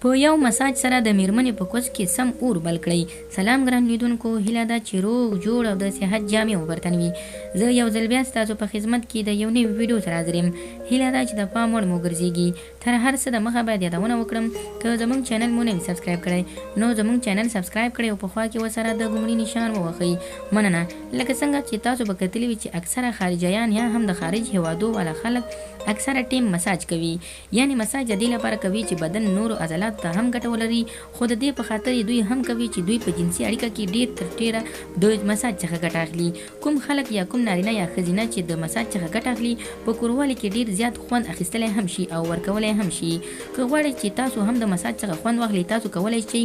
په یو مساج سره د میرمنې په کوڅ کې سم اور بل کړئ. سلام ګران لیدونکو، هیله ده چې روغ جوړ او د صحت جامې وبرتن وي. زه یو ځل بیا ستاسو په خدمت کې د یو نوي ویډیو سره حاضر یم. هیله ده چې د پام وړ مو ګرځېږي. تر هر څه د مخه باید یادونه وکړم که زموږ چینل مو نه وي سبسکرایب کړی نو زموږ چینل سبسکرایب کړئ او په خوا کې ورسره د ګومړي نشان ووهئ. مننه. لکه څنګه چې تاسو به کتلي وي چې اکثره خارجیان یا هم د خارج هیوادو والا خلک اکثره ټیم مساج کوي، یعنی مساج د دې لپاره کوي چې بدن نورو عضلاتو ته هم ګټه ولري، خو د دې په خاطر دوی هم کوي چې دوی په جنسي اړیکه کې ډیر تر ډیره د مساج څخه ګټه اخلي. کوم خلک یا کوم نارینه یا ښځینه چې د مساج څخه ګټه اخلي په کوروالي کې ډیر زیات خوند اخیستلی هم شي او ورکولی هم شي. که غواړئ چې تاسو هم د مساج څخه خوند واخلئ، تاسو کولی شئ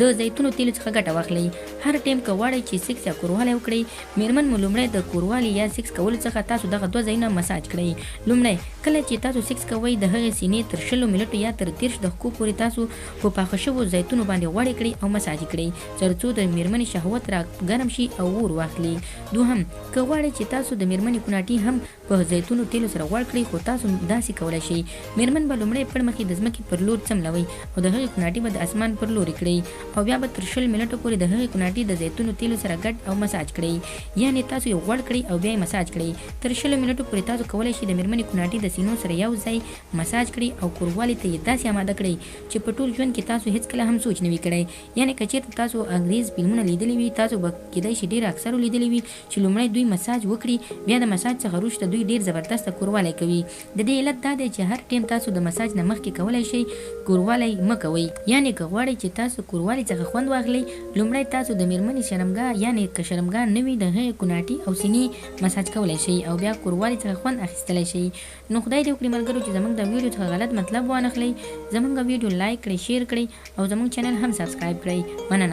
د زیتونو تیلو څخه ګټه واخلئ. هر ټیم که غواړئ چې سیکس یا کوروالی وکړئ، میرمن مو لومړی د کوروالی یا سیکس کولو څخه تاسو دغه دوه ځایونه مساج کړئ. لومړی کله چې تاسو سیکس کوئ، د هغې سینې تر 20 منټو یا تر 30 دقیقو پورې تاسو په پاخه شوو زیتونو باندې غوړې کړئ او مساج کړئ تر څو د میرمنې شهوت را ګرم شي او اور واخلي. دوهم، که غواړئ چې تاسو د میرمنې کوناټي هم په زیتونو تیلو سره غوړ کړئ، خو تاسو داسې کولی شئ. میرمن به لومړی پړمخې د ځمکې پر لور څملوئ او د هغې کوناټي به د اسمان پر لورې کړئ او بیا به تر 20 منټو پورې د هغې کوناټي د زیتونو تیلو سره ګډ او مساج کړئ. یعنې تاسو یې غوړ کړئ او بیا یې مساج کړئ. تر 20 منټو پورې تاسو کولی شئ د میرمنې کوناټي د سینو سره یو ځای مساج کړئ او کوروالي ته یې داسې آماده کړئ چې په ټول ژوند کې تاسو هیڅکله هم سوچ نه وي کړی. یعنې که چېرته تاسو انګریز فلمونه لیدلي وي، تاسو به کیدای شي ډېر اکثرو لیدلي وي چې لومړی دوی مساج وکړي، بیا د مساج څخه وروسته دوی ډېر زبردسته کوروالی کوي. د دې علت دا دی چې هر ټیم تاسو د مساج نه مخکې کولی شئ کوروالی مه کوئ. یعنې که غواړئ چې تاسو کوروالی څخه خوند واخلئ، لومړی تاسو د میرمنې شرمګاه یعنې که شرمګاه نه وي د هغې کوناټي او سینې مساج کولی شئ او بیا کوروالی څخه خوند اخیستلی شئ. نو خدای دې وکړي ملګرو چې زموږ د ویډیو څخه غلط مطلب وانخلئ. زموږ ویډیو لایک کړئ، شیر کړئ او زموږ چینل هم سبسکرایب کړئ. مننه.